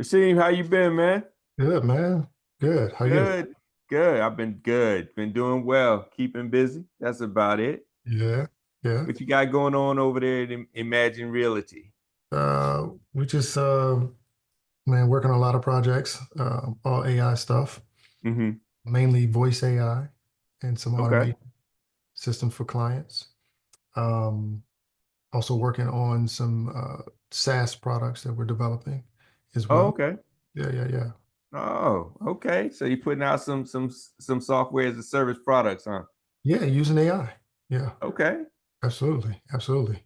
Rasheem, how you been, man? Good, man. Good. How you? Good, good. I've been good. Been doing well. Keeping busy. That's about it. Yeah, yeah. What you got going on over there at Imagine Realty? We just man, working on a lot of projects, all AI stuff, Mm-hmm. mainly voice AI and some Okay. automation systems for clients. Um, Also working on some SaaS products that we're developing as Oh, well. okay. Yeah, yeah, yeah. Oh, okay. So you're putting out some software as a service products, huh? Yeah, using AI. Yeah, Okay. absolutely, absolutely.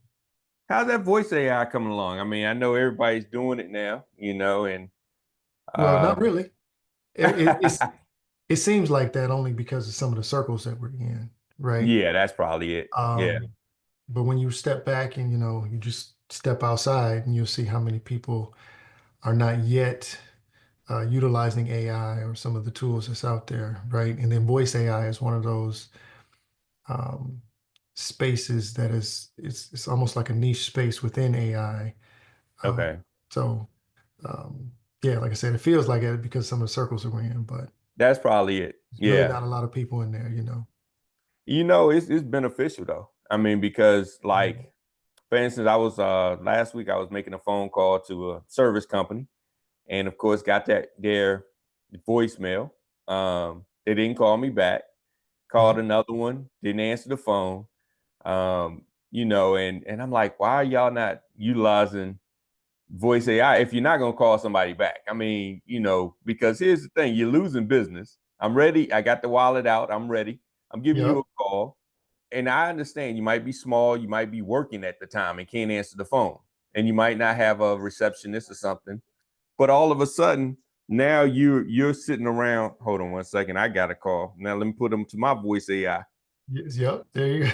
How's that voice AI coming along? I mean, I know everybody's doing it now, and Well, not um really. It seems like that only because of some of the circles that we're in, right? yeah, that's probably it. Yeah. Um, But when you step back and you just step outside and you'll see how many people are not yet utilizing AI or some of the tools that's out there, right? And then voice AI is one of those um, spaces that it's almost like a niche space within AI. Um, Okay. so yeah, like I said, it feels like it because some of the circles that we're in, but That's probably it. there's really Yeah. not a lot of people in there. It's beneficial though. I mean, because Yeah. like for instance, I was last week I was making a phone call to a service company and of course got their voicemail. They didn't call me back, called Right. another one, didn't answer the phone. And I'm like, why are y'all not utilizing voice AI if you're not gonna call somebody back? I mean, because here's the thing, you're losing business. I'm ready. I got the wallet out. I'm ready. I'm giving you a Yep. call. And I understand you might be small, you might be working at the time and can't answer the phone, and you might not have a receptionist or something. But all of a sudden, now you're sitting around. Hold on one second, I got a call. Now let me put them to my voice AI. Yep. There you go.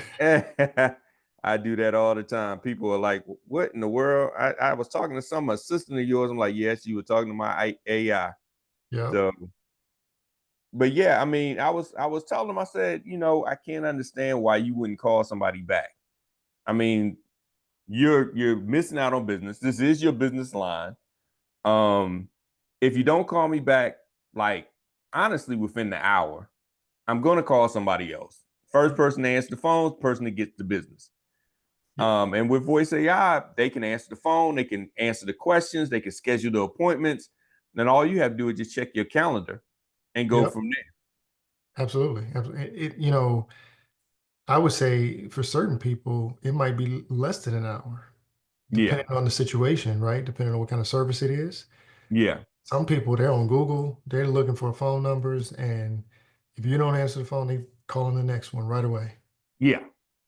I do that all the time. People are like, "What in the world?" I was talking to some assistant of yours. I'm like, "Yes, you were talking to my AI." Yep. So, but yeah, I mean, I was telling them, I said, I can't understand why you wouldn't call somebody back. I mean, you're missing out on business. This is your business line. Um, if you don't call me back, like honestly, within the hour, I'm gonna call somebody else. First person to answer the phone, person that gets the business. And with voice AI, they can answer the phone, they can answer the questions, they can schedule the appointments. Then all you have to do is just check your calendar and go Yep. from there. Absolutely. I would say for certain people, it might be less than an hour, Yeah, depending on the situation, right? Depending on what kind of service it is. yeah, Some people, they're on Google, they're looking for phone numbers, and if you don't answer the phone, they call in the next one right away. yeah,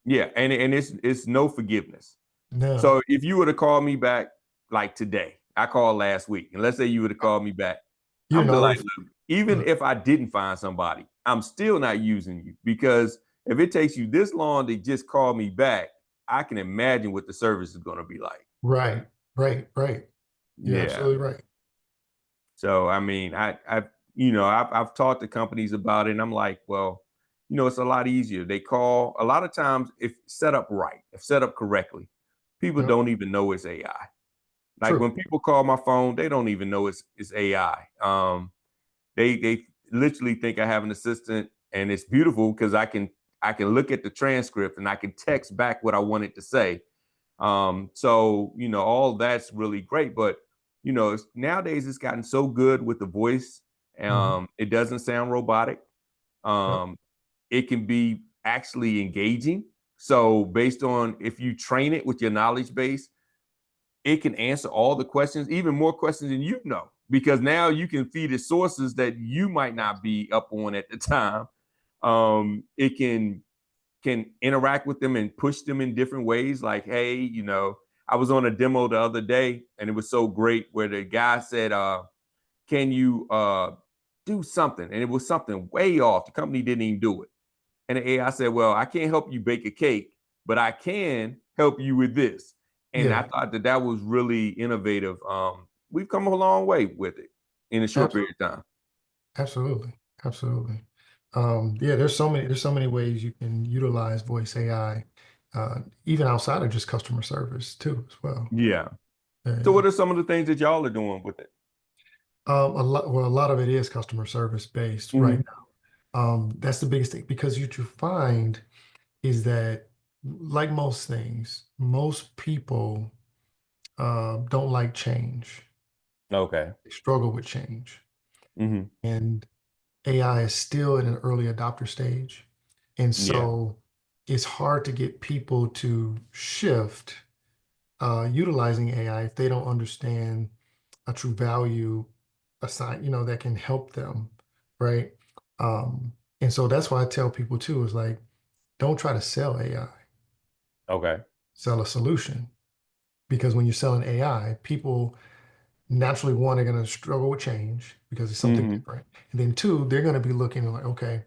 yeah. And it's no forgiveness. No, So if you were to call me back like today, I called last week, and let's say you would have called me back, you I'm didn't be like, already. look, even Look, if I didn't find somebody, I'm still not using you because if it takes you this long to just call me back, I can imagine what the service is going to be like. right, right, right. You're Yeah. absolutely right. So I mean, I've talked to companies about it, and I'm like, well, it's a lot easier. They call a lot of times if set up right, if set up correctly, people Yep. don't even know it's AI. Like True. when people call my phone, they don't even know it's AI. They literally think I have an assistant, and it's beautiful because I can look at the transcript and I can text back what I wanted to say. So all that's really great, but nowadays it's gotten so good with the voice. Mhm. It doesn't sound robotic. Yep. Um, it can be actually engaging. So based on if you train it with your knowledge base, it can answer all the questions, even more questions than because now you can feed it sources that you might not be up on at the time. It can interact with them and push them in different ways. Like, hey, I was on a demo the other day, and it was so great where the guy said, "Can you do something?" And it was something way off. The company didn't even do it. And the AI said, "Well, I can't help you bake a cake, but I can help you with this." And I Yeah. thought that was really innovative. We've come a long way with it in a short period Absolutely. of time. Absolutely. Absolutely. Yeah, there's so many ways you can utilize voice AI, even outside of just customer service too, as well. Yeah. Yeah, So, yeah. what are some of the things that y'all are doing with it? A lot of it is customer service based right Hmm. now. That's the biggest thing because what you find is that, like most things, most people don't like change. Okay. They struggle with change. Hmm. And AI is still in an early adopter stage. And Yeah. so it's hard to get people to shift utilizing AI if they don't understand a true value assign, that can help them, right? Um, and so that's why I tell people too, is like, don't try to sell AI, Okay. sell a solution. Because when you're selling AI, people naturally, one, they're going to struggle with change because it's something Hmm. different. And then two, they're going to be looking like, okay,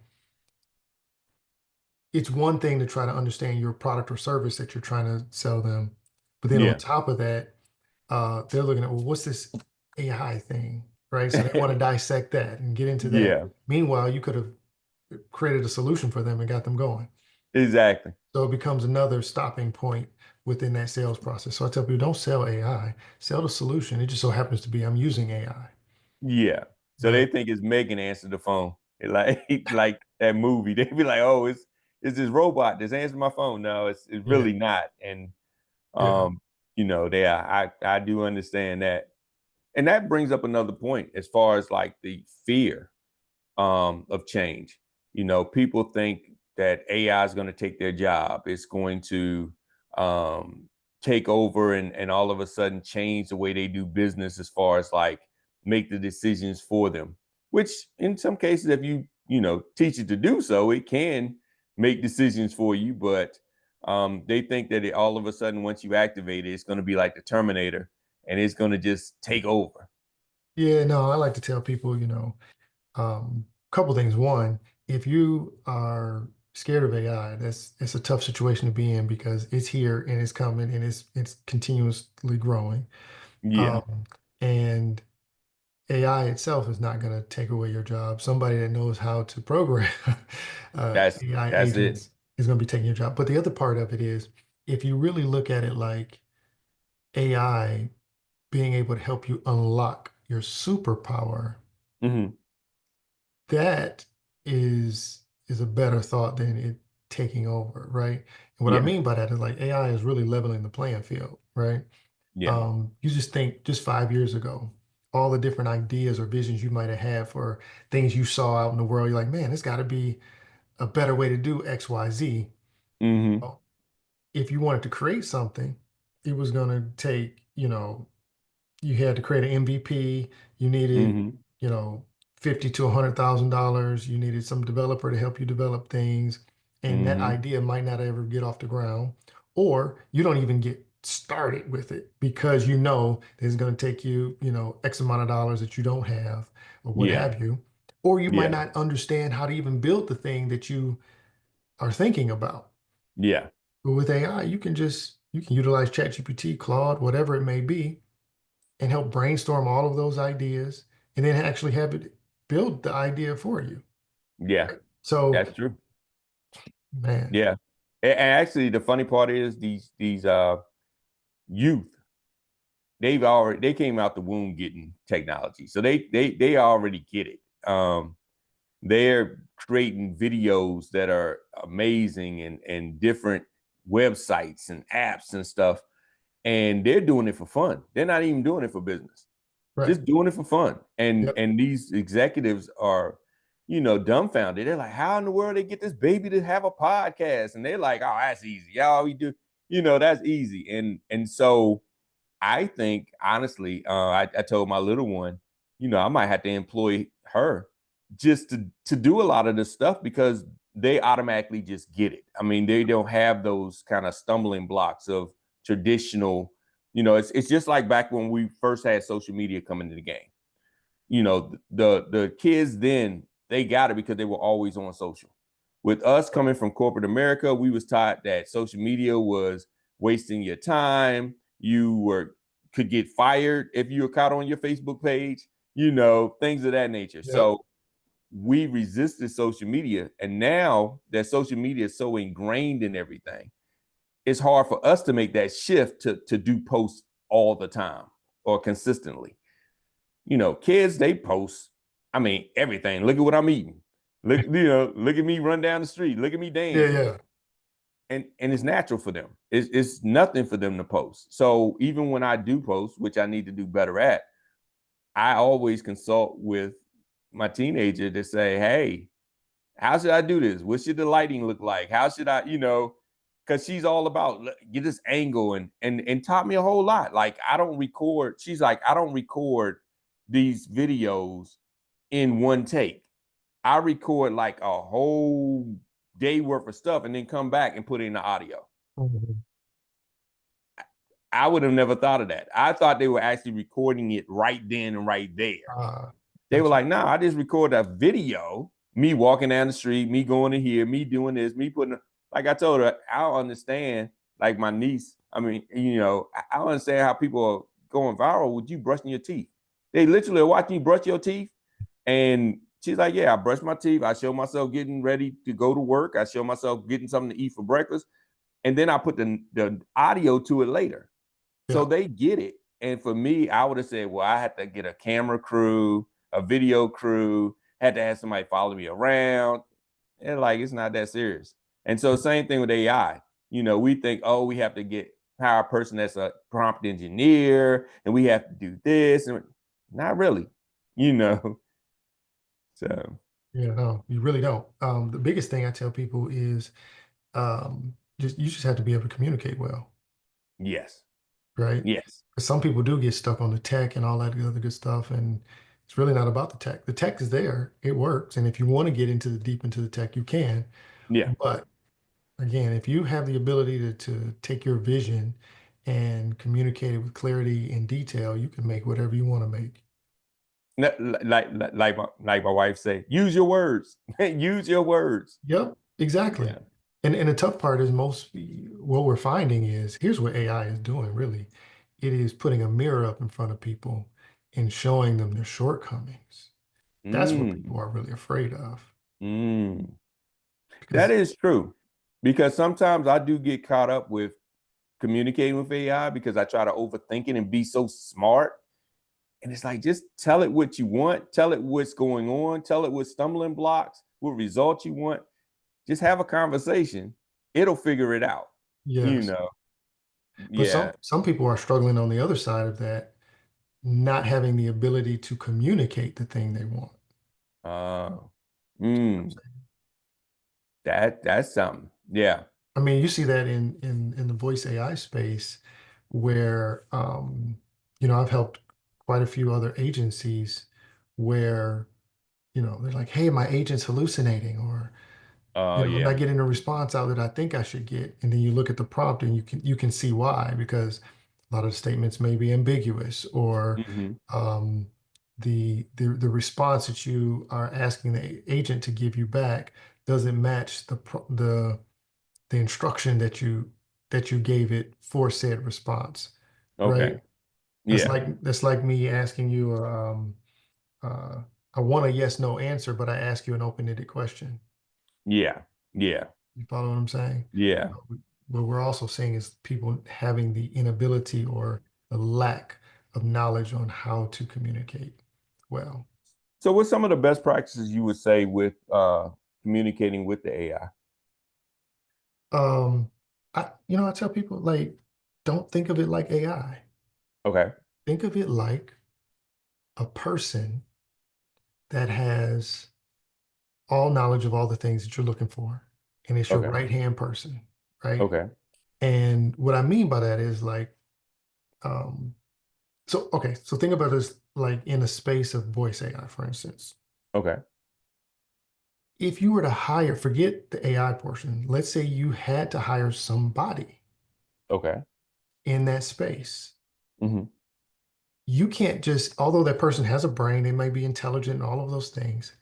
it's one thing to try to understand your product or service that you're trying to sell them. But then on Yeah. top of that, they're looking at, well, what's this AI thing? Right. So they want to dissect that and get into that. Yeah. Meanwhile, you could have created a solution for them and got them going. Exactly. So it becomes another stopping point within that sales process. So I tell people, don't sell AI, sell the solution. It just so happens to be I'm using AI. Yeah. So they Right. think it's Megan answered the phone. Like like that movie. They be like, oh, it's this robot that's answering my phone. No, it's Yeah. really not. And Yeah. um, I do understand that. And that brings up another point as far as like the fear of change. People think that AI is going to take their job. It's going to um, take over and all of a sudden change the way they do business as far as like make the decisions for them, which in some cases, if you teach it to do so, it can make decisions for you. But they think that all of a sudden, once you activate it, it's going to be like the Terminator and it's going to just take over. Yeah. No, I like to tell people, couple things. One, if you are scared of AI, it's a tough situation to be in because it's here and it's coming and it's continuously growing. Yeah, Um, and AI itself is not going to take away your job. Somebody that knows how to program AI that's it. agents is going to be taking your job. But the other part of it is, if you really look at it like AI being able to help you unlock your superpower, Hmm. that is a better thought than it taking over, right? And what I Yeah, mean by that is like AI is really leveling the playing field, right? yeah. You just think just 5 years ago, all the different ideas or visions you might have had for things you saw out in the world, you're like, man, there's got to be a better way to do X, Y, Z. Hmm. Well, if you wanted to create something, it was going to take, you had to create an MVP. You needed, Hmm. 50 to $100,000. You needed some developer to help you develop things, and that Hmm. idea might not ever get off the ground, or you don't even get started with it because you know it's going to take you, X amount of dollars that you don't have, or what Yeah, have you, or you might yeah, not understand how to even build the thing that you are thinking about. yeah, But with AI, you can utilize ChatGPT, Claude, whatever it may be, and help brainstorm all of those ideas and then actually have it build the idea for you. yeah. So, That's true. man, Yeah. And actually the funny part is these youth, they came out the womb getting technology. So they already get it. They're creating videos that are amazing and different websites and apps and stuff. And they're doing it for fun. They're not even doing it for business. right. Just doing it for fun. And Yep. and these executives are, dumbfounded. They're like, how in the world they get this baby to have a podcast? And they're like, oh, that's easy. Y'all we do, that's easy. And so I think honestly, I told my little one, I might have to employ her just to do a lot of this stuff because they automatically just get it. I mean, they don't have those kind of stumbling blocks of traditional. It's just like back when we first had social media come into the game. The kids then they got it because they were always on social. With us coming from corporate America, we was taught that social media was wasting your time. You were could get fired if you were caught on your Facebook page, things of that nature. Yep. So we resisted social media. And now that social media is so ingrained in everything, it's hard for us to make that shift to do posts all the time or consistently. Kids, they post, I mean, everything. Look at what I'm eating. Look at me run down the street. Look at me Yeah, dancing. yeah. And it's natural for them. It's nothing for them to post. So even when I do post, which I need to do better at, I always consult with my teenager to say, hey, how should I do this? What should the lighting look like? How should I, because she's all about get this angle and taught me a whole lot. Like I don't record. She's like, I don't record these videos in one take. I record like a whole day worth of stuff and then come back and put it in the audio. Mhm. I would have never thought of that. I thought they were actually recording it right then and right there. They were Gotcha. like, no, I just record a video, me walking down the street, me going to here, me doing this, me putting, like I told her, I don't understand, like my niece, I mean, I don't understand how people are going viral with you brushing your teeth. They literally are watching you brush your teeth. And she's like, yeah, I brush my teeth. I show myself getting ready to go to work. I show myself getting something to eat for breakfast. And then I put the audio to it later. So Yeah. they get it. And for me, I would have said, well, I had to get a camera crew, a video crew, had to have somebody follow me around. And like, it's not that serious. And so same thing with AI. We think, oh, we have to hire a person that's a prompt engineer and we have to do this. And not really, you know. So Yeah, no, you really don't. The biggest thing I tell people is you just have to be able to communicate well, yes. right? Yes. 'Cause some people do get stuck on the tech and all that other good stuff, and it's really not about the tech. The tech is there, it works, and if you want to get deep into the tech, you can. Yeah. But again, if you have the ability to take your vision and communicate it with clarity and detail, you can make whatever you want to make. Like my wife say, use your words. Use your words. Yep, exactly. Yeah. And the tough part is what we're finding is here's what AI is doing really. It is putting a mirror up in front of people and showing them their shortcomings. That's what people Mm, are really afraid of. mm. That Because is true. Because sometimes I do get caught up with communicating with AI because I try to overthink it and be so smart. And it's like, just tell it what you want, tell it what's going on, tell it what stumbling blocks, what results you want. Just have a conversation. It'll figure it out. You yes, know. but Yeah. some people are struggling on the other side of that, not having the ability to communicate the thing they want. Uh, You know what I'm mm, saying? that's something. Yeah. I mean, you see that in the voice AI space where I've helped quite a few other agencies where, they're like, hey, my agent's hallucinating, or, I'm Yeah. not getting the response out that I think I should get. And then you look at the prompt and you can see why, because a lot of the statements may be ambiguous, or Hmm. um, the response that you are asking the agent to give you back doesn't match the instruction that you gave it for said response, right? Okay. That's Yeah. like that's like me asking you, uh, I want a yes no answer, but I ask you an open-ended question. Yeah. Yeah. You follow what I'm saying? Yeah. What we're also seeing is people having the inability or the lack of knowledge on how to communicate well. So what's some of the best practices you would say with communicating with the AI? Um, I tell people, like, don't think of it like AI. Okay. Think of it like a person that has all knowledge of all the things that you're looking for, and it's your Okay. right hand person, right? Okay. And what I mean by that is like, um, so think about this like in a space of voice AI, for instance. Okay. If you were to forget the AI portion, let's say you had to hire somebody Okay. in that space. Hmm. You can't just, although that person has a brain, they may be intelligent and all of those things,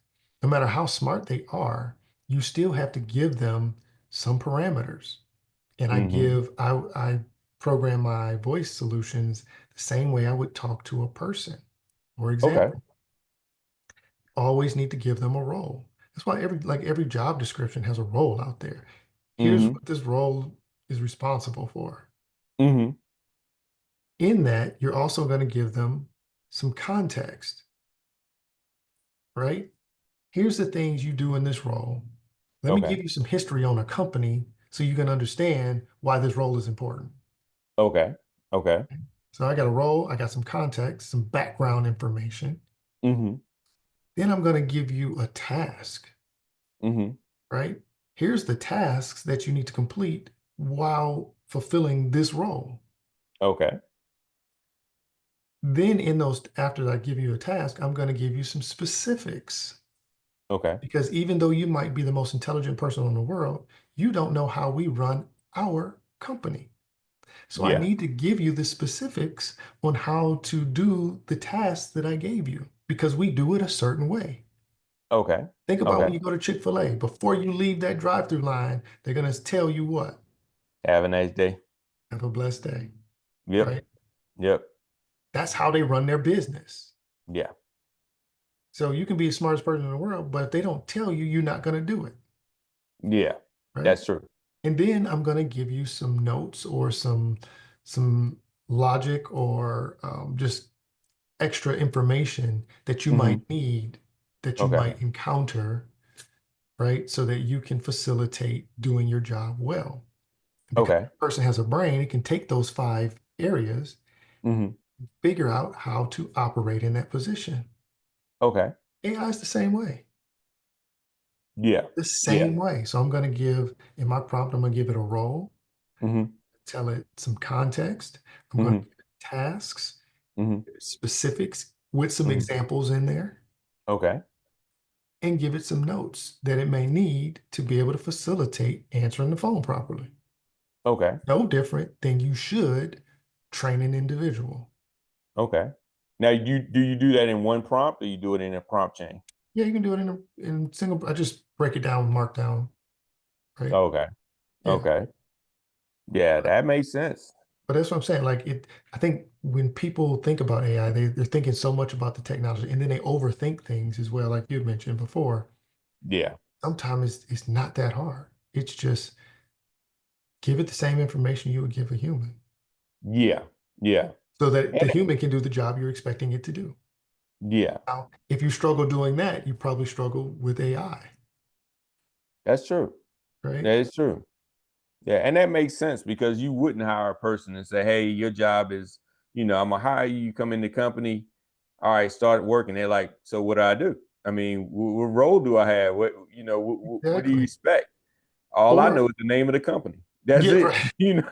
no matter how smart they are, you still have to give them some parameters. And Hmm. I program my voice solutions the same way I would talk to a person. For Okay. example, always need to give them a role. That's why every job description has a role out there. Here's Hmm. what this role is responsible for. Hmm. In that, you're also going to give them some context, right? Here's the things you do in this role. Let me Okay. give you some history on a company so you can understand why this role is important. Okay. Okay. So I got a role, I got some context, some background information. Mm-hmm. Then I'm going to give you a task, Mm-hmm. right? Here's the tasks that you need to complete while fulfilling this role. Okay. Then in those, after I give you a task, I'm going to give you some specifics Okay. because even though you might be the most intelligent person in the world, you don't know how we run our company. So I Yeah. need to give you the specifics on how to do the tasks that I gave you because we do it a certain way. Okay. Think about when Okay. you go to Chick-fil-A, before you leave that drive-through line, they're going to tell you what? Have a nice day. Have a blessed day, Yep. right? Yep. That's how they run their business. Yeah. So you can be the smartest person in the world, but if they don't tell you, you're not going to do it, Yeah. right? That's true. And then I'm going to give you some notes or some logic or just extra information that you Mm-hmm. might need, that you Okay. might encounter, right? So that you can facilitate doing your job well. Because Okay. the person has a brain, it can take those 5 areas, Mm-hmm. figure out how to operate in that position. Okay. AI is the same way, Yeah. the Yeah. same way. So I'm going to give, in my prompt, I'm going to give it a role, Mm-hmm. tell it some context. I'm going to Mm-hmm. give it tasks, Mm-hmm. specifics with some Mm-hmm. examples in there, Okay. and give it some notes that it may need to be able to facilitate answering the phone properly. Okay. No different than you should train an individual. Okay. Now, you do that in one prompt, or you do it in a prompt chain? Yeah, you can do it in single. I just break it down, markdown, right? Okay. Yeah. Okay. Yeah, But, that makes sense. but that's what I'm saying. Like it, I think when people think about AI, they're thinking so much about the technology and then they overthink things as well, like you mentioned before. Yeah. Sometimes it's not that hard. It's just give it the same information you would give a human Yeah. Yeah. so that the And human can do the job you're expecting it to do. yeah, Now, if you struggle doing that, you probably struggle with AI, that's true. right? That is true. Yeah, and that makes sense because you wouldn't hire a person and say, "Hey, your job is, I'm gonna hire you. You come in the company. All right, start working." They're like, "So what do I do? I mean, what role do I have? What do you Exactly. expect?" All I know Or is the name of the company. That's yeah, it. right. You know.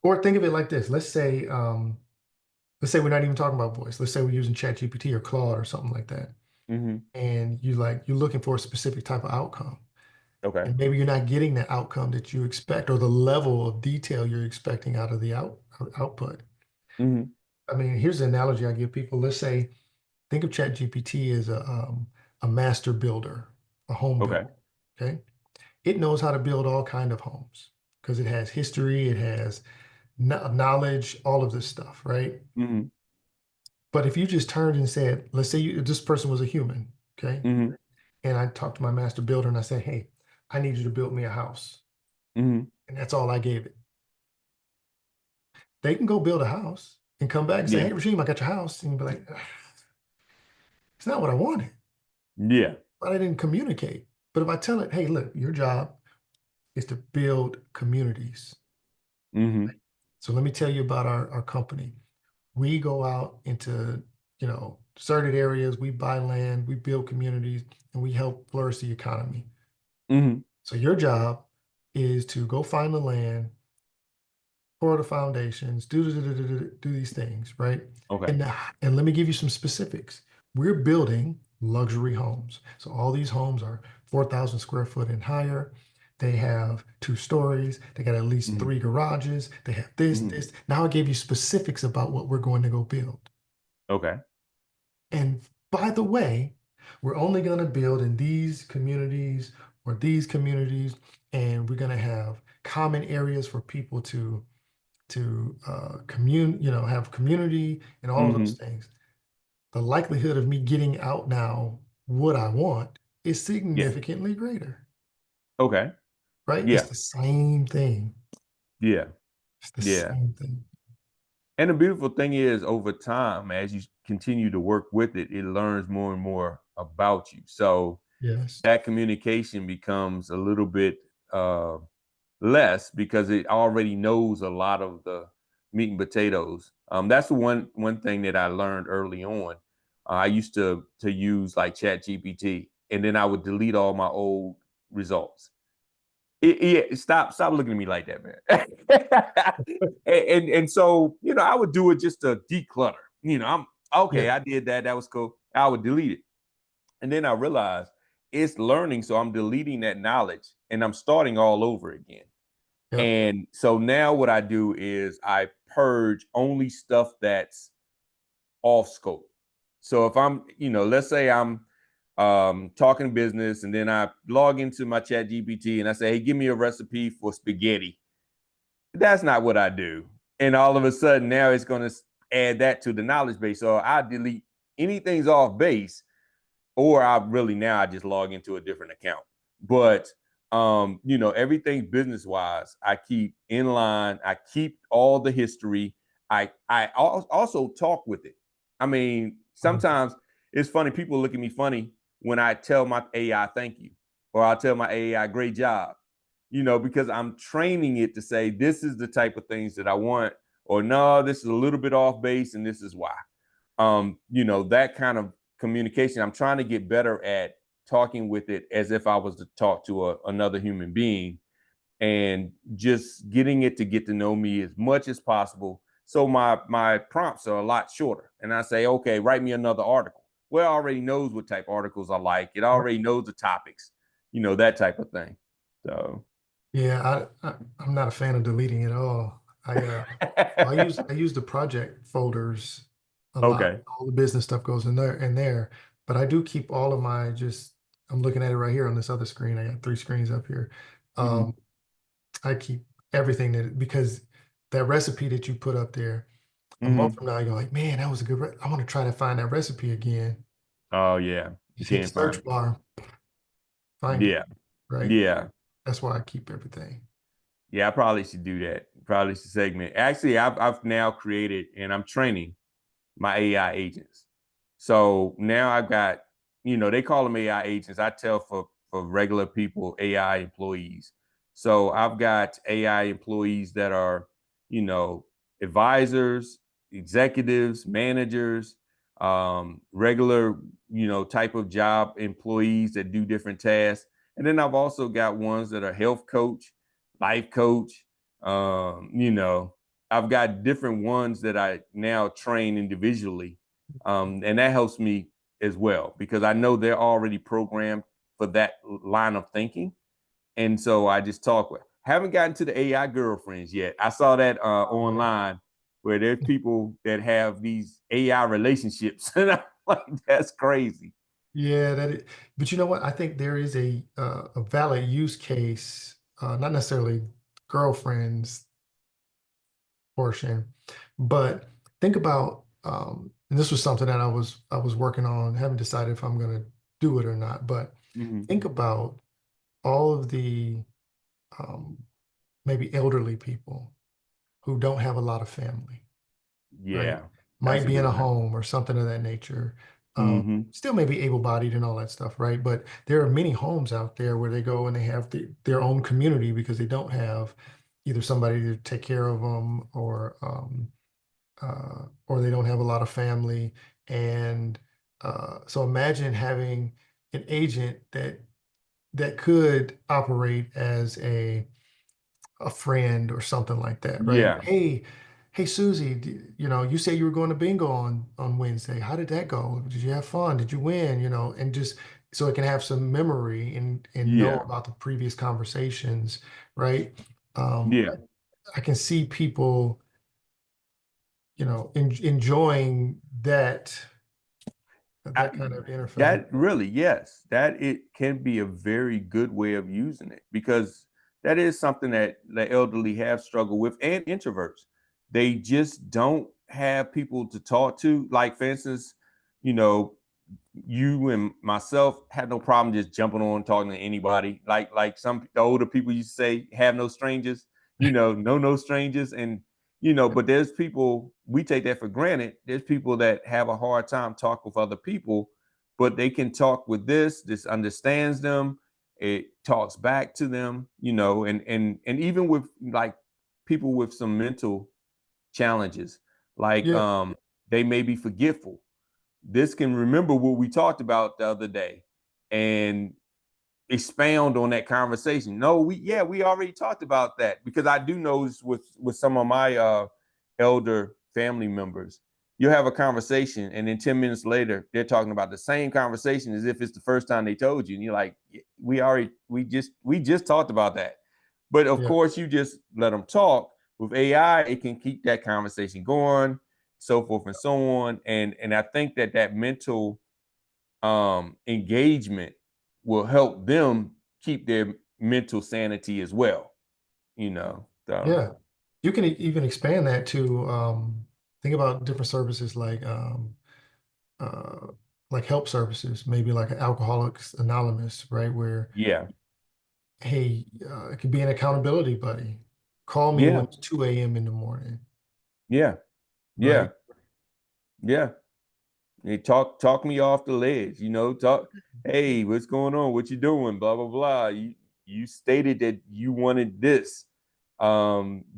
Or think of it like this. Let's say we're not even talking about voice. Let's say we're using ChatGPT or Claude or something like that. hmm And you're looking for a specific type of outcome. Okay. And maybe you're not getting the outcome that you expect or the level of detail you're expecting out of the output. hmm I mean, here's the analogy I give people. Let's say, think of ChatGPT as a master builder, a home Okay. builder. Okay. It knows how to build all kind of homes because it has history, it has knowledge, all of this stuff, right? hmm But if you just turned and said, let's say this person was a human, okay? hmm And I talked to my master builder and I said, hey, I need you to build me a house. hmm And that's all I gave it. They can go build a house and come back and say, Yeah. hey, RaSheem, I got your house. And you'd be like, "Ugh, it's not what I wanted, Yeah. but I didn't communicate. But if I tell it, hey, look, your job is to build communities. hmm So let me tell you about our company. We go out into, certain areas, we buy land, we build communities, and we help flourish the economy. hmm So your job is to go find the land, pour the foundations, do these things, right? Okay. And let me give you some specifics. We're building luxury homes. So all these homes are 4,000 square foot and higher. They have 2 stories. They got at least hmm 3 garages. They have this, hmm this. Now I gave you specifics about what we're going to go build. Okay. And by the way, we're only going to build in these communities or these communities, and we're going to have common areas for people to have community and all of those hmm things. The likelihood of me getting out now what I want is Yeah. significantly greater, Okay. right? It's Yeah. the same thing. Yeah. It's the Yeah. same thing. And the beautiful thing is, over time, as you continue to work with it, it learns more and more about you. So Yes. that communication becomes a little bit uh, less because it already knows a lot of the meat and potatoes. That's the one thing that I learned early on. I used to use like Chat GPT, and then I would delete all my old results. Stop looking at me like that, man. And so I would do it just to declutter. I'm Yeah. okay. I did that. That was cool. I would delete it, and then I realized it's learning, so I'm deleting that knowledge and I'm starting all over again. Yep. And so now what I do is I purge only stuff that's off scope. So if I'm, let's say I'm talking business and then I log into my Chat GPT and I say, hey, give me a recipe for spaghetti. That's not what I do. And all of a sudden now it's going to add that to the knowledge base. So I delete anything's off base, or I just log into a different account. But everything business wise, I keep in line. I keep all the history. I also talk with it. I mean, sometimes it's funny. People look at me funny when I tell my AI thank you, or I'll tell my AI great job. Because I'm training it to say this is the type of things that I want, or no, this is a little bit off base, and this is why. That kind of communication. I'm trying to get better at talking with it as if I was to talk to another human being, and just getting it to get to know me as much as possible. So my prompts are a lot shorter. And I say, okay, write me another article. Well, it already knows what type of articles I like. It already knows the topics, that type of thing. So Yeah, I'm not a fan of deleting it all. I use the project folders a lot. okay. All the business stuff goes in there, but I do keep all of my just I'm looking at it right here on this other screen. I got three screens up here. Mm-hmm. Um, I keep everything because that recipe that you put up there, a month Mm-hmm. from now, you're like, man, that was a good. I want to try to find that recipe again. Oh yeah. You Just hit the can't find search it. bar, find it, Yeah. right? Yeah. That's why I keep everything. Yeah, I probably should do that. Probably should segment. Actually, I've now created and I'm training my AI agents. So now I've got, they call them AI agents. I tell for regular people, AI employees. So I've got AI employees that are, you know, advisors, executives, managers, regular, type of job employees that do different tasks. And then I've also got ones that are health coach, life coach, you know, I've got different ones that I now train individually. And that helps me as well because I know they're already programmed for that line of thinking. And so I just talk with. Haven't gotten to the AI girlfriends yet. I saw that online where there's people that have these AI relationships. And I'm like, that's crazy. Yeah, but you know what? I think there is a valid use case, not necessarily girlfriends portion, but think about, and this was something that I was working on, haven't decided if I'm going to do it or not, but Mm-hmm. think about all of the um, maybe elderly people who don't have a lot of family, right? Yeah, that's Might a be in good a one. home or something of that nature. Mm-hmm. Still may be able-bodied and all that stuff, right? But there are many homes out there where they go and they have their own community because they don't have either somebody to take care of them or they don't have a lot of family. And so imagine having an agent that could operate as a friend or something like that, right? Yeah, Hey, Susie, you say you were going to bingo on Wednesday. How did that go? Did you have fun? Did you win? And just so it can have some memory and know yeah, about the previous conversations, right? Um, yeah. I can see people, enjoying I, that kind of interface. that really, yes, that it can be a very good way of using it because that is something that the elderly have struggled with and introverts. They just don't have people to talk to. Like, for instance, you know, you and myself had no problem just jumping on talking to anybody. Like some the older people used to say, have no strangers, know no strangers. And but there's people, we take that for granted. There's people that have a hard time talking with other people, but they can talk with this understands them. It talks back to them, and even with like people with some mental challenges, like Yeah, they may be forgetful. This can remember what we talked about the other day and expound on that conversation. No, we already talked about that, because I do know with some of my elder family members, you'll have a conversation and then 10 minutes later they're talking about the same conversation as if it's the first time they told you, and you're like, we just talked about that. But of yeah, course, you just let them talk. With AI, it can keep that conversation going, so forth and so on. And I think that mental engagement will help them keep their mental sanity as well. So yeah. You can even expand that to think about different services uh, like help services, maybe like Alcoholics Anonymous, right? Where, yeah, hey, it could be an accountability buddy. Call me yeah, when it's 2 a.m. in the morning, yeah, yeah, right? yeah. They talk me off the ledge. Talk. Hey, what's going on? What you doing? Blah blah blah. You stated that you wanted this.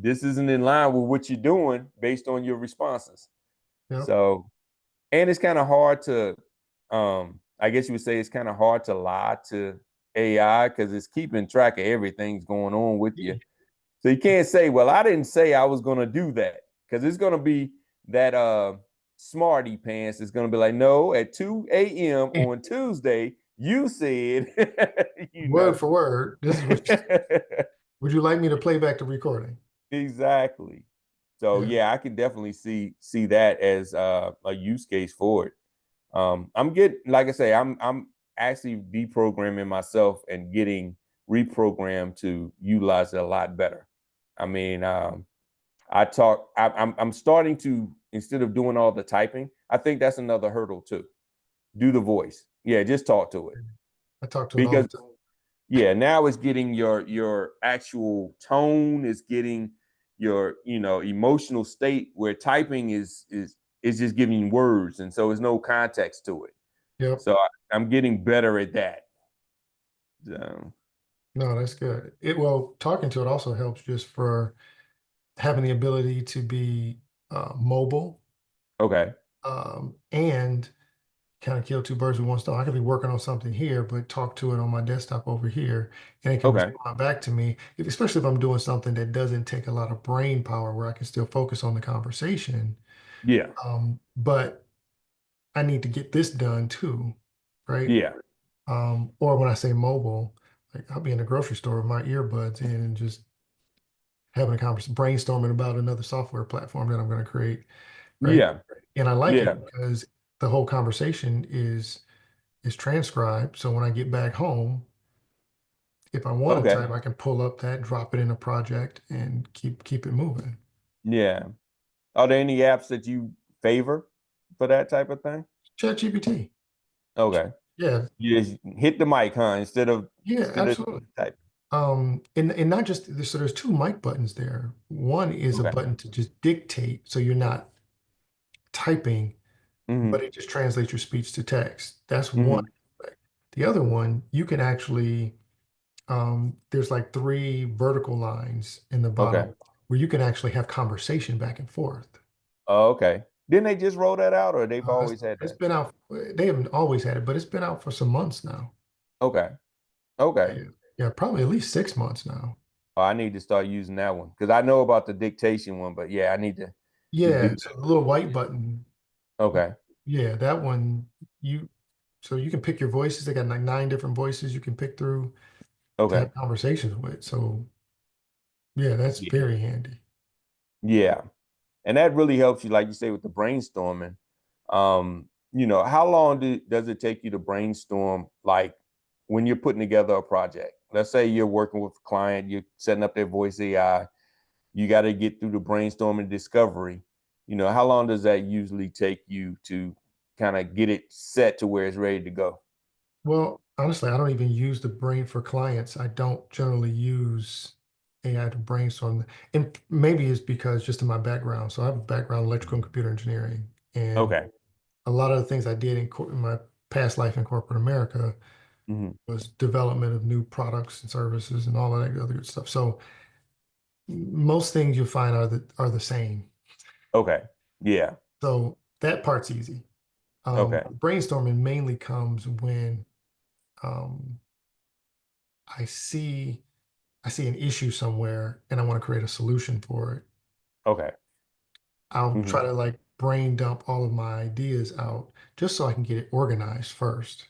This isn't in line with what you're doing based on your responses. Yep. So, and it's kind of hard to, I guess you would say it's kind of hard to lie to AI, because it's keeping track of everything's going on with you. So you can't say, well, I didn't say I was going to do that, because it's going to be that smarty pants is going to be like, no, at 2 a.m. Yeah. on Tuesday, you said, you Word know. for word. This is what would you like me to play back the recording? Exactly. So Yeah. yeah, I can definitely see that as a use case for it. I'm getting, like I say, I'm actually deprogramming myself and getting reprogrammed to utilize it a lot better. I mean, I'm starting to, instead of doing all the typing, I think that's another hurdle too. Do the voice. Yeah, just talk to it. I talk to it all Because the time. yeah, now it's getting your actual tone, is getting your, emotional state, where typing is just giving words, and so there's no context to it. Yep. So I'm getting better at that. So, No, that's good. Well, talking to it also helps just for having the ability to be mobile okay. and kind of kill two birds with one stone. I could be working on something here, but talk to it on my desktop over here, and it can Okay. respond back to me, especially if I'm doing something that doesn't take a lot of brain power where I can still focus on the conversation. Yeah. But I need to get this done too, right? Yeah. Or when I say mobile, like I'll be in the grocery store with my earbuds in and just having a conversation, brainstorming about another software platform that I'm going to create, right? Yeah. And I like Yeah. it because the whole conversation is transcribed. So when I get back home, if I want to Okay. type, I can pull up that, drop it in a project, and keep it moving. Yeah. Are there any apps that you favor for that type of thing? ChatGPT. Okay. Yeah, You just hit the mic, huh? Instead of yeah, absolutely. type. And not just so there's two mic buttons there. One is a Okay. button to just dictate, so you're not typing, but Mm-hmm. it just translates your speech to text. That's one Mm-hmm. aspect. The other one, you can actually there's like three vertical lines in the Okay. bottom where you can actually have conversation back and forth. Oh, okay. Didn't they just roll that out, or they've Uh, it's, always had it's that? been out. They haven't always had it, but it's been out for some months now. Okay. Okay. Yeah, yeah, probably at least 6 months now. Oh, I need to start using that one, because I know about the dictation one, but yeah, I need to do Yeah, so that. the little white button. Okay. Yeah, that one you so you can pick your voices. They got like 9 different voices you can pick through to Okay. have conversations with. So yeah, that's Yeah. very handy. Yeah. And that really helps you, like you say, with the brainstorming. How long does it take you to brainstorm, like when you're putting together a project? Let's say you're working with a client, you're setting up their voice AI, you got to get through the brainstorming discovery. How long does that usually take you to kind of get it set to where it's ready to go? Well, honestly, I don't even use the brain for clients. I don't generally use AI to brainstorm. And maybe it's because just in my background. So I have a background in electrical and computer engineering. And Okay. a lot of the things I did in my past life in corporate America Hmm. was development of new products and services and all of that other good stuff. So most things you'll find are the same. Okay. Yeah. So that part's easy. Okay. Brainstorming mainly comes when um, I see I see an issue somewhere and I want to create a solution for it. Okay. I'll Hmm. try to like brain dump all of my ideas out just so I can get it organized first,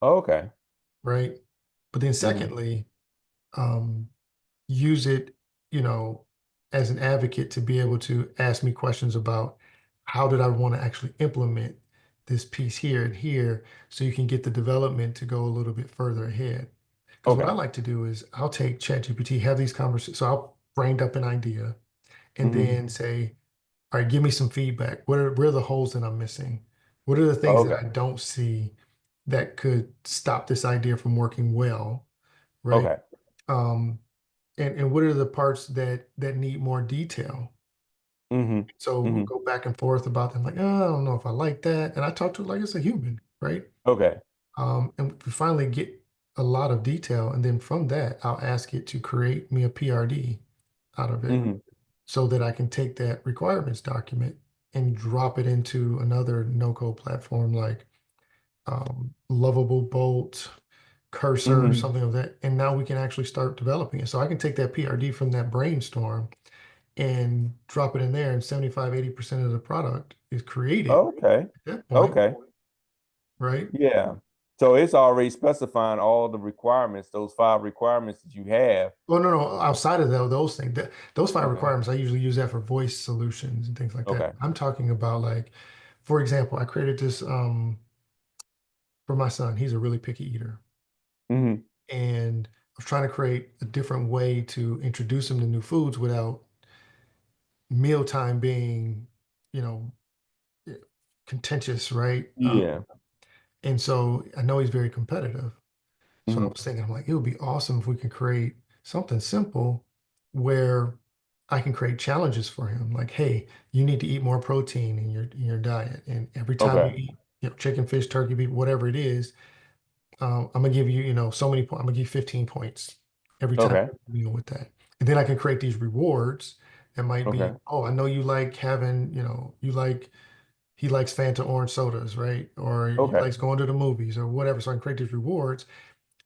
Okay. right? But then Hmm. secondly, um, use it, you know, as an advocate to be able to ask me questions about how did I want to actually implement this piece here and here so you can get the development to go a little bit further ahead. Because what I Okay. like to do is I'll take ChatGPT, have these conversations. So I'll brain up an idea and Hmm. then say, all right, give me some feedback. Where are the holes that I'm missing? What are the things that Okay. I don't see that could stop this idea from working well, right? Okay. Um, and what are the parts that need more detail? Hmm. So we'll Hmm. go back and forth about them, like, oh, I don't know if I like that. And I talk to it like it's a human, right? Okay. And we finally get a lot of detail. And then from that, I'll ask it to create me a PRD out of it Hmm. so that I can take that requirements document and drop it into another no-code platform like Lovable Bolt, Cursor, Hmm. something of that. And now we can actually start developing it. So I can take that PRD from that brainstorm and drop it in there, and 75-80% of the product is created Okay. at that point, Okay. right? Yeah. So it's already specifying all the requirements, those 5 requirements that you have. Oh, no, no, outside of those things, those five Okay. requirements, I usually use that for voice solutions and things like that. Okay. I'm talking about like, for example, I created this for my son. He's a really picky eater. Hmm. And I was trying to create a different way to introduce him to new foods without mealtime being, you know, contentious, right? Yeah. And so I know he's very competitive. So I Hmm. was thinking, I'm like, it would be awesome if we could create something simple where I can create challenges for him. Like, hey, you need to eat more protein in your diet. And every time you Okay. eat, chicken, fish, turkey, beef, whatever it is, I'm gonna give you, so many points. I'm gonna give you 15 points every time Okay. you deal with that. And then I can create these rewards that might be, Okay. oh, I know you like having, he likes Fanta orange sodas, right? Or he Okay. likes going to the movies or whatever. So I can create these rewards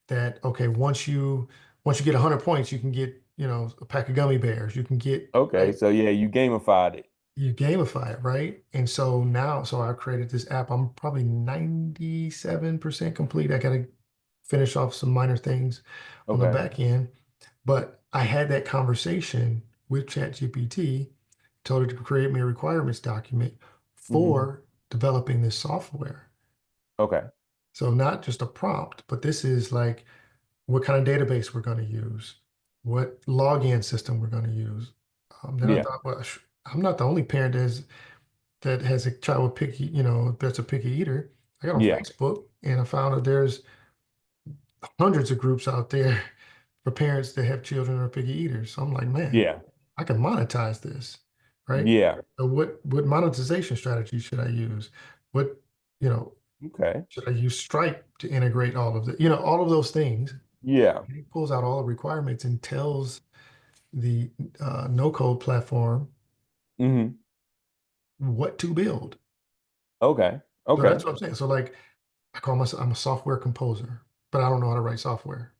that, okay, once you get 100 points, you can get, a pack of gummy bears. You can get, Okay. right? So yeah, you gamified it. You gamify it, right? And so now, so I created this app. I'm probably 97% complete. I got to finish off some minor things on the Okay. back end. But I had that conversation with ChatGPT, told it to create me a requirements document Hmm. for developing this software. Okay. So not just a prompt, but this is like what kind of database we're going to use, what login system we're going to use. Then I Yeah. thought, well, I'm not the only parent that has a child with picky, that's a picky eater. I got on Yeah. Facebook and I found that there's hundreds of groups out there for parents that have children who are picky eaters. So I'm like, man, Yeah. I can monetize this, right? Yeah. So what monetization strategy should I use? What, you know, Okay. should I use Stripe to integrate all of the, all of those things? Yeah. And he pulls out all the requirements and tells the no code platform Hmm. what to build. Okay. So Okay. that's what I'm saying. So like I call myself, I'm a software composer, but I don't know how to write software.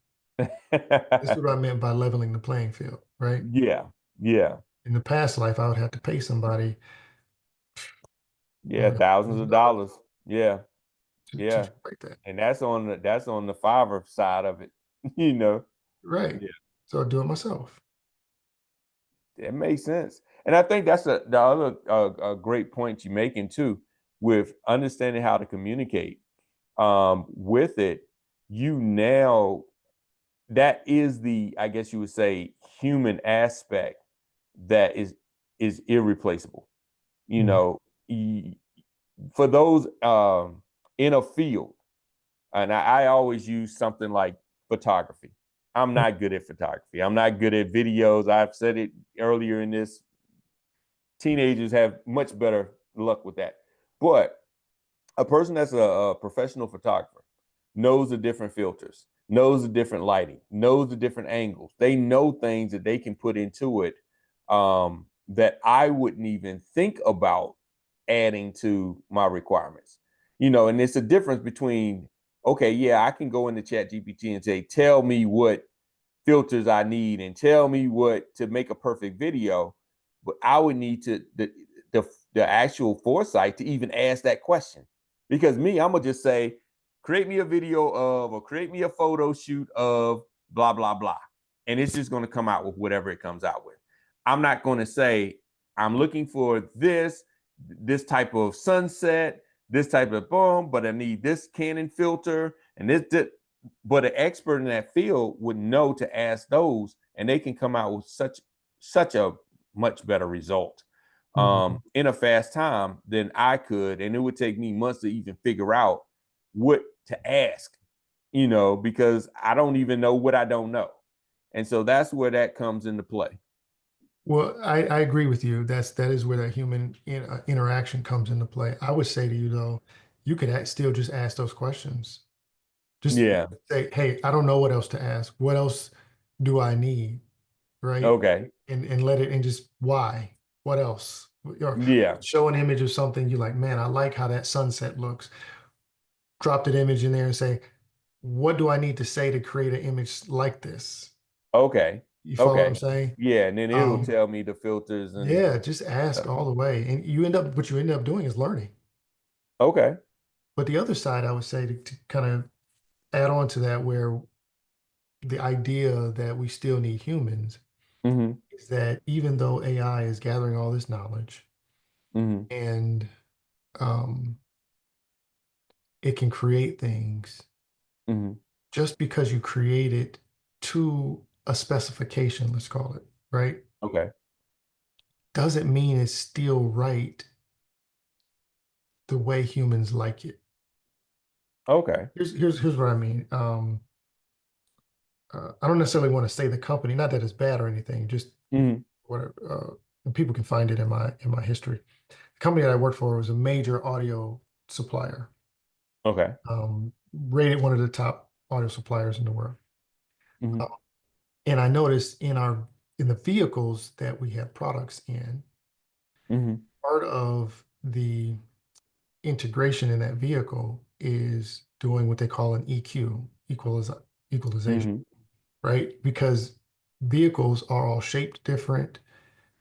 This is what I meant by leveling the playing field, right? Yeah. Yeah. In the past life, I would have to pay somebody Yeah. Thousands of $100,000 dollars. Yeah. to Yeah. write that. And that's on the Fiverr side of it. You know. Right. Yeah. So I do it myself. It makes sense. And I think that's the other great point you're making too, with understanding how to communicate. With it, you now that is the, I guess you would say, human aspect that is irreplaceable. You Mhm. know, for those in a field, and I always use something like photography. I'm not good at photography. I'm not good at videos. I've said it earlier in this. Teenagers have much better luck with that. But a person that's a professional photographer knows the different filters, knows the different lighting, knows the different angles. They know things that they can put into it that I wouldn't even think about adding to my requirements. And it's a difference between, okay, yeah, I can go into Chat GPT and say, tell me what filters I need and tell me what to make a perfect video, but I would need the, the actual foresight to even ask that question. Because me, I'm gonna just say, create me a video of, or create me a photo shoot of blah blah blah, and it's just gonna come out with whatever it comes out with. I'm not gonna say I'm looking for this type of sunset, this type of boom, but I need this Canon filter and this. But an expert in that field would know to ask those, and they can come out with such a much better result Mhm. in a fast time than I could, and it would take me months to even figure out what to ask, because I don't even know what I don't know, and so that's where that comes into play. Well, I agree with you. That is where that human interaction comes into play. I would say to you though, you could still just ask those questions. Just Yeah. say, hey, I don't know what else to ask. What else do I need? Right? Okay. And let it and just why? What else? Or Yeah. show an image of something you like, man, I like how that sunset looks. Drop that image in there and say, what do I need to say to create an image like this? Okay. You follow what I'm Okay. saying? Yeah, and then it'll Um, tell me the filters and yeah, just ask stuff. all the way. And what you end up doing is learning. Okay. But the other side, I would say to kind of add on to that, where the idea that we still need humans Mm-hmm. is that even though AI is gathering all this knowledge Mm-hmm. and um, it can create things, Mm-hmm. just because you create it to a specification, let's call it, right, Okay. doesn't mean it's still right the way humans like it. Okay. Here's what I mean. I don't necessarily want to say the company, not that it's bad or anything, just Mm-hmm. whatever. And people can find it in my history. The company that I worked for was a major audio supplier, Okay. rated one of the top audio suppliers in the world. Mm-hmm. Uh, and I noticed in the vehicles that we have products in, Mm-hmm. part of the integration in that vehicle is doing what they call an EQ, equalization, Mm-hmm. right? Because vehicles are all shaped different.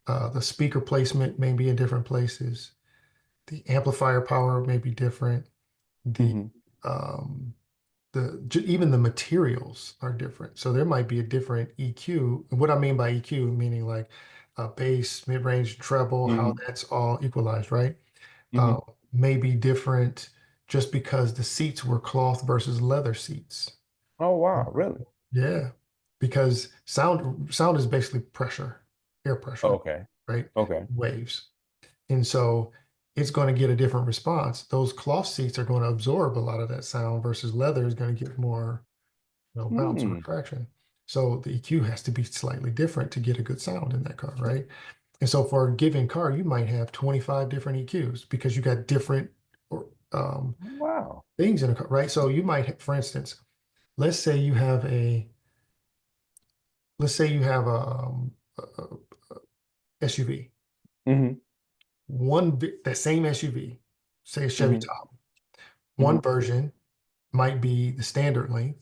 The speaker placement may be in different places. The amplifier power may be different. The Mm-hmm. um, even the materials are different. So there might be a different EQ. And what I mean by EQ, meaning like bass, mid-range, treble, how Mm-hmm. that's all equalized, right? Mm-hmm. May be different just because the seats were cloth versus leather seats. Oh wow, Mhm. really? Yeah, because sound is basically pressure, air pressure, Okay. right? Okay. Waves. And so it's going to get a different response. Those cloth seats are going to absorb a lot of that sound versus leather is going to get more, bounce or Hmm. refraction. So the EQ has to be slightly different to get a good sound in that car, right? And so for a given car, you might have 25 different EQs because you got different or, Wow. things in a car, right? So you might, for instance, let's say you have a, let's say you have a SUV, Mm-hmm. that same SUV, say a Chevy Mm-hmm. Tahoe. Mm-hmm. One version might be the standard length.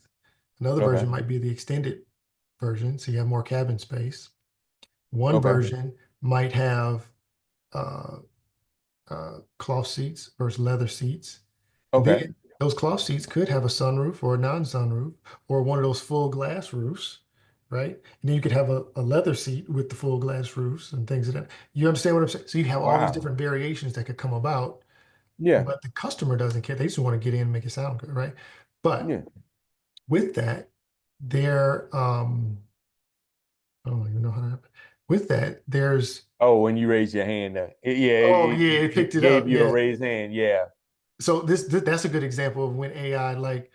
Another Okay. version might be the extended version, so you have more cabin space. One Okay. version might have uh, cloth seats versus leather seats. Okay. Then those cloth seats could have a sunroof or a non-sunroof or one of those full glass roofs, right? And then you could have a leather seat with the full glass roofs and things of that. You understand what I'm saying? So you have all these Wow. different variations that could come about, Yeah. but the customer doesn't care. They just want to get in and make it sound good, right? But Yeah. with that, there, I don't even know how to, with that, there's, Oh, when you raise your hand, yeah, oh yeah, it picked it it up. gave you a Yeah. raised hand. Yeah. So that's a good example of when AI, like,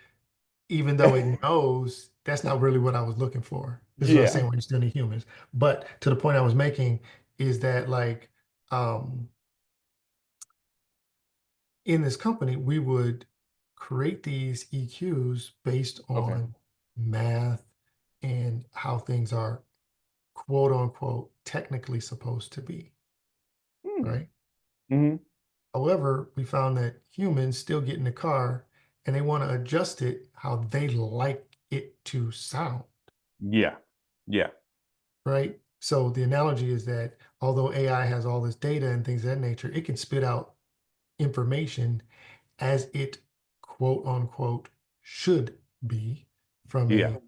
even though it knows that's not really what I was looking for. This is what I was Yeah. saying, where you still need humans. But to the point I was making is that like um, in this company, we would create these EQs based Okay. on math and how things are quote unquote technically supposed to be, Hmm. right? Hmm. However, we found that humans still get in the car and they want to adjust it how they like it to sound, Yeah. Yeah. right? So the analogy is that although AI has all this data and things of that nature, it can spit out information as it quote unquote should be from Yeah. a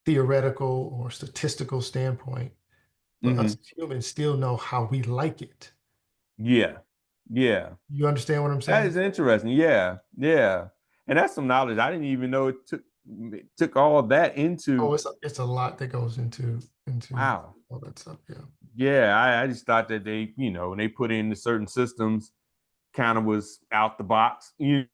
theoretical or statistical standpoint. But us Hmm. as humans still know how we like it. Yeah. Yeah. You understand what I'm That saying? is interesting. Yeah. Yeah. And that's some knowledge. I didn't even know it took all of that into. Oh, it's a lot that goes into Wow. all that stuff. Yeah. Yeah. I just thought that they, when they put in the certain systems, kind of was out the box. Yeah.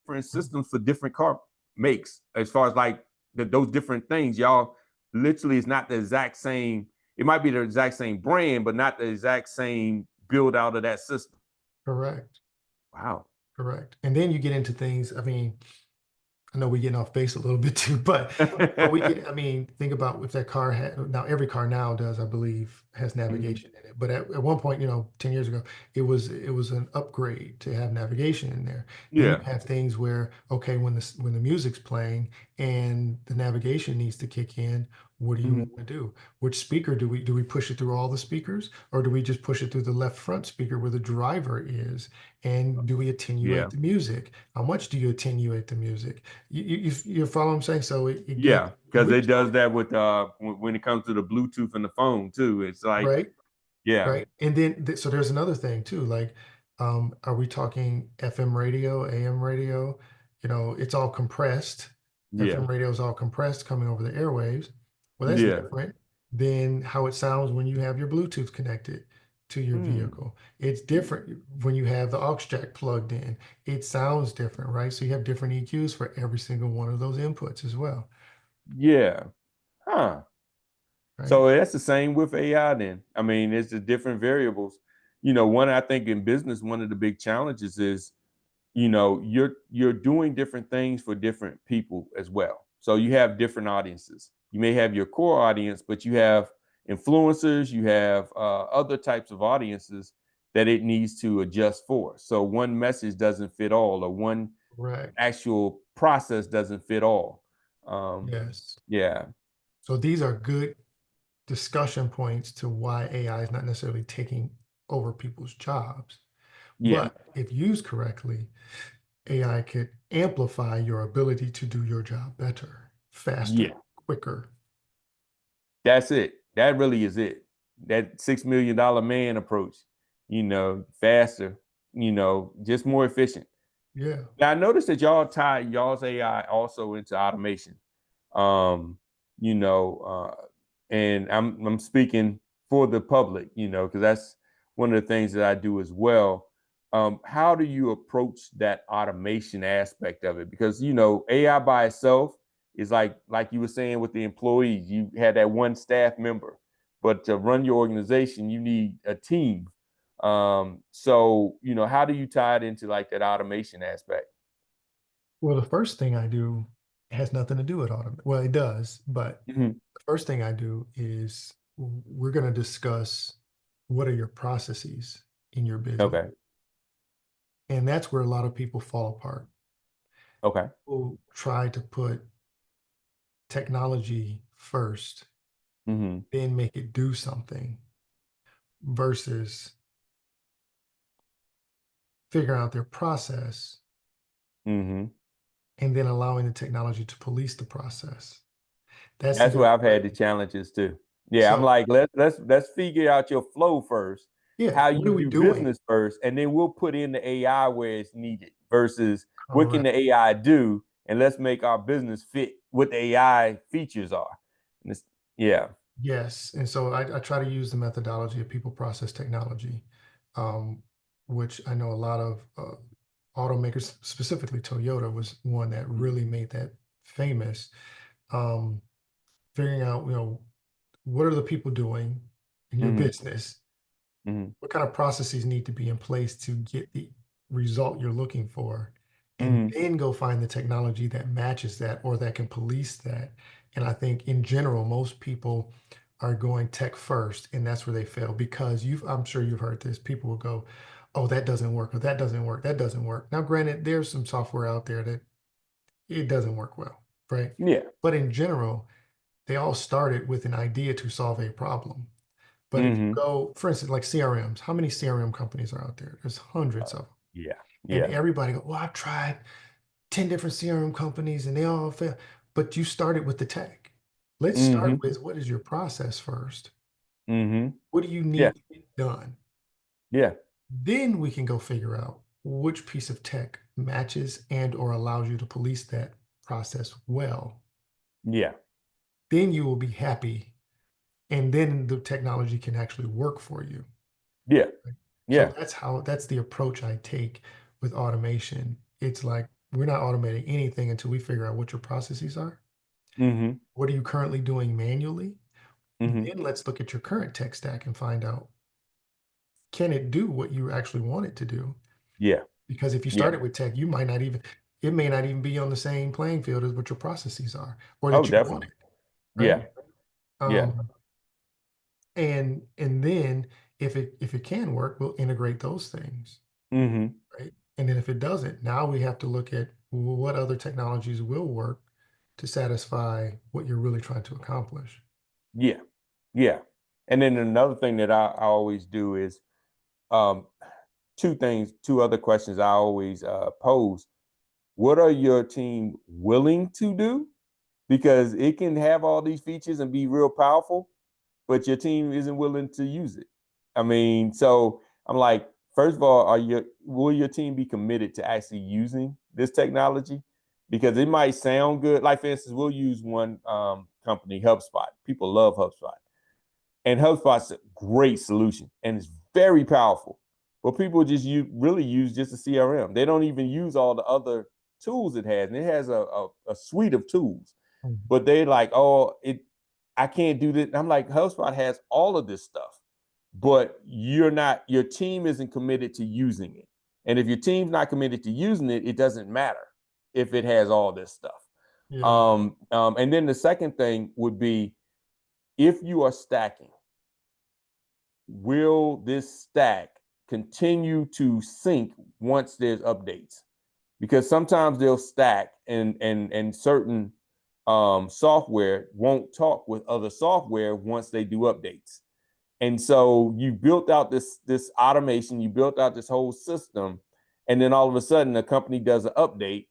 Different systems for different car makes, as far as like those different things. Y'all literally is not the exact same. It might be the exact same brand, but not the exact same build out of that system. Correct. Wow. Correct. And then you get into things, I mean, I know we're getting off base a little bit too, but we get, I mean, think about if that car had, now every car now does, I believe, has Mhm. navigation in it. But at one point, 10 years ago, it was an upgrade to have navigation in there. Then you Yeah. have things where, okay, when the music's playing and the navigation needs to kick in, what do you Mhm. want to do? Which speaker do we push it through all the speakers, or do we just push it through the left front speaker where the driver is? And do we attenuate Yeah. the music? How much do you attenuate the music? You follow what I'm saying? So it gets Yeah. Because it which does that with when it comes to the Bluetooth and the phone too. It's like, right, yeah, right. And then so there's another thing too. Like, are we talking FM radio, AM radio? It's all compressed. yeah, FM radio is all compressed coming over the airwaves. Well, that's yeah. different than how it sounds when you have your Bluetooth connected to your Mm. vehicle. It's different when you have the aux jack plugged in. It sounds different, right? So you have different EQs for every single one of those inputs as well, Yeah. Huh. right? So that's the same with AI then. I mean, it's the different variables. One I think in business, one of the big challenges is, you're doing different things for different people as well. So you have different audiences. You may have your core audience, but you have influencers, you have other types of audiences that it needs to adjust for. So one message doesn't fit all, or one Right. actual process doesn't fit all. Yes. Yeah, So these are good discussion points to why AI is not necessarily taking over people's jobs. yeah, But if used correctly, AI could amplify your ability to do your job better, faster, yeah. quicker. That's it. That really is it. That $6 million man approach, faster, just more efficient. Yeah. Now I noticed that y'all tie y'all's AI also into automation. Um, you know, and I'm speaking for the public, because that's one of the things that I do as well. How do you approach that automation aspect of it? Because AI by itself is like you were saying with the employees, you had that one staff member, but to run your organization, you need a team. So how do you tie it into like that automation aspect? Well, the first thing I do has nothing to do with automation. Well, it does, but Mhm. the first thing I do is we're going to discuss what are your processes in your business. Okay. And that's where a lot of people fall apart. Okay. People try to put technology first, Hmm. then make it do something versus figuring out their process Hmm. and then allowing the technology to police the process. That's the That's where difference, I've had right? the challenges too. Yeah, I'm So, like, let's figure out your flow first, yeah, how what you are we do doing? business first, and then we'll put in the AI where it's needed versus what can Correct. the AI do, and let's make our business fit what the AI features are. And yeah. Yes. And so I try to use the methodology of people process technology, um, which I know a lot of automakers, specifically Toyota, was one that really made that famous. Um, Figuring out, what are the people doing in your Mm-hmm. business? Mm-hmm. What kind of processes need to be in place to get the result you're looking for? And Mm-hmm. then go find the technology that matches that or that can police that. And I think in general, most people are going tech first, and that's where they fail because I'm sure you've heard this. People will go, oh, that doesn't work, or that doesn't work, that doesn't work. Now, granted, there's some software out there that it doesn't work well, right? Yeah. But in general, they all started with an idea to solve a problem. But if you Mm-hmm. go, for instance, like CRMs, how many CRM companies are out there? There's hundreds of them. Yeah. And Yeah. everybody go, well, I've tried 10 different CRM companies and they all fail. But you started with the tech. Let's Mm-hmm. start with what is your process first? Mm-hmm. What do you Yeah. need to get done? Yeah. Then we can go figure out which piece of tech matches and or allows you to police that process well. Yeah. Then you will be happy and then the technology can actually work for you. Yeah. So Yeah. that's the approach I take with automation. It's like we're not automating anything until we figure out what your processes are. Mm-hmm. What are you currently doing manually? Mm-hmm. Then let's look at your current tech stack and find out, can it do what you actually want it to do? Yeah. Because if you Yeah. started with tech, it may not even be on the same playing field as what your processes are or Oh, that you wanted, definitely. right? Yeah. Yeah. Um, and then if it can work, we'll integrate those things. Mm-hmm. Right? And then if it doesn't, now we have to look at what other technologies will work to satisfy what you're really trying to accomplish. Yeah. Yeah. And then another thing that I always do is um two other questions I always pose. What are your team willing to do? Because it can have all these features and be real powerful, but your team isn't willing to use it. I mean, so I'm like, first of all, will your team be committed to actually using this technology? Because it might sound good. Like for instance, we'll use one company, HubSpot. People love HubSpot, and HubSpot's a great solution and it's very powerful. But people just really use just a CRM. They don't even use all the other tools it has, and it has a suite of tools. Mhm. But they like, oh, I can't do this. I'm like, HubSpot has all of this stuff, but your team isn't committed to using it. And if your team's not committed to using it, it doesn't matter if it has all this stuff. Yeah. And then the second thing would be if you are stacking, will this stack continue to sync once there's updates? Because sometimes they'll stack and certain software won't talk with other software once they do updates. And so you built out this automation, you built out this whole system, and then all of a sudden the company does an update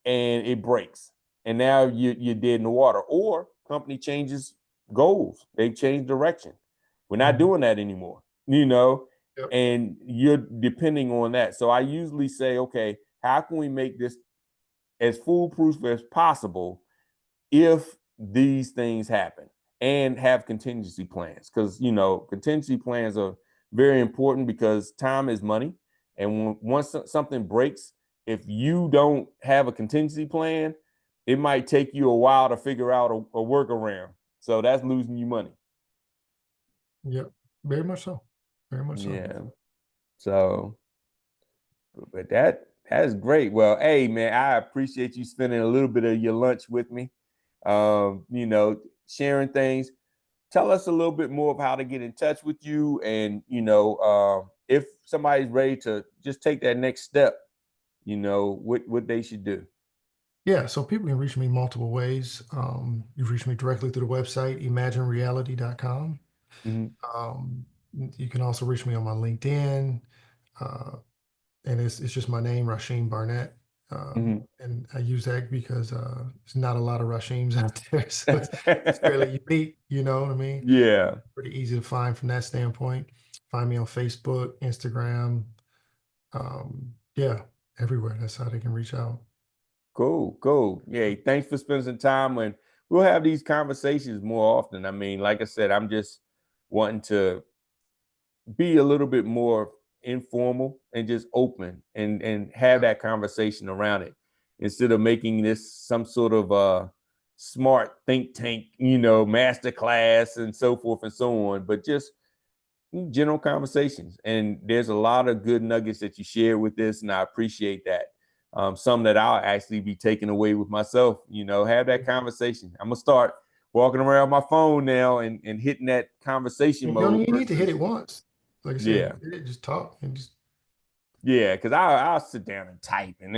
and it breaks. And now you're dead in the water. Or company changes goals, they change direction. We're not Mhm. doing that anymore, Yep. and you're depending on that. So I usually say, okay, how can we make this as foolproof as possible if these things happen, and have contingency plans? Because contingency plans are very important because time is money, and once something breaks, if you don't have a contingency plan, it might take you a while to figure out a workaround, so that's losing you money. Yep. Very much so. Very much so. Yeah. So but that's great. Well, hey man, I appreciate you spending a little bit of your lunch with me, sharing things. Tell us a little bit more of how to get in touch with you, and if somebody's ready to just take that next step, what they should do. Yeah. So people can reach me multiple ways. You reach me directly through the website, imaginereality.com. Mm-hmm. Um, you can also reach me on my LinkedIn. Uh, and it's just my name, RaSheem Barnett. Mm-hmm. And I use that because there's not a lot of Rasheems out there, so it's fairly unique. You know what I mean? Yeah. Pretty easy to find from that standpoint. Find me on Facebook, Instagram, yeah, everywhere. That's how they can reach out. Cool. Cool. Yeah. Thanks for spending some time, and we'll have these conversations more often. I mean, like I said, I'm just wanting to be a little bit more informal and just open and have that conversation around it instead of making this some sort of smart think tank, master class and so forth and so on, but just general conversations. And there's a lot of good nuggets that you shared with this, and I appreciate that. Some that I'll actually be taking away with myself, have that conversation. I'm gonna start walking around my phone now and hitting that conversation You don't mode even need to hit versus, it once. Like I yeah. said, hit it, just talk and just. Yeah, because I'll sit down and type. And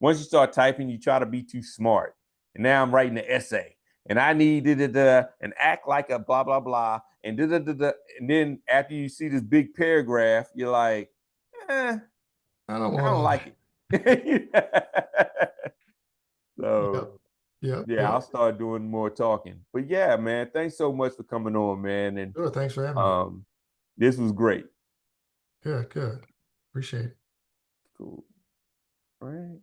once you start typing, you try to be too smart. And now I'm writing an essay. And I need and act like a blah, blah, blah. And And then after you see this big paragraph, you're like, I I don't don't want all like that. it. So Yep. Yep. yeah, I'll Yep. start doing more talking. But yeah, man, thanks so much for coming on, man. And Sure. Thanks for having me. um, this was great. Good. Good. Appreciate it. Cool. All right.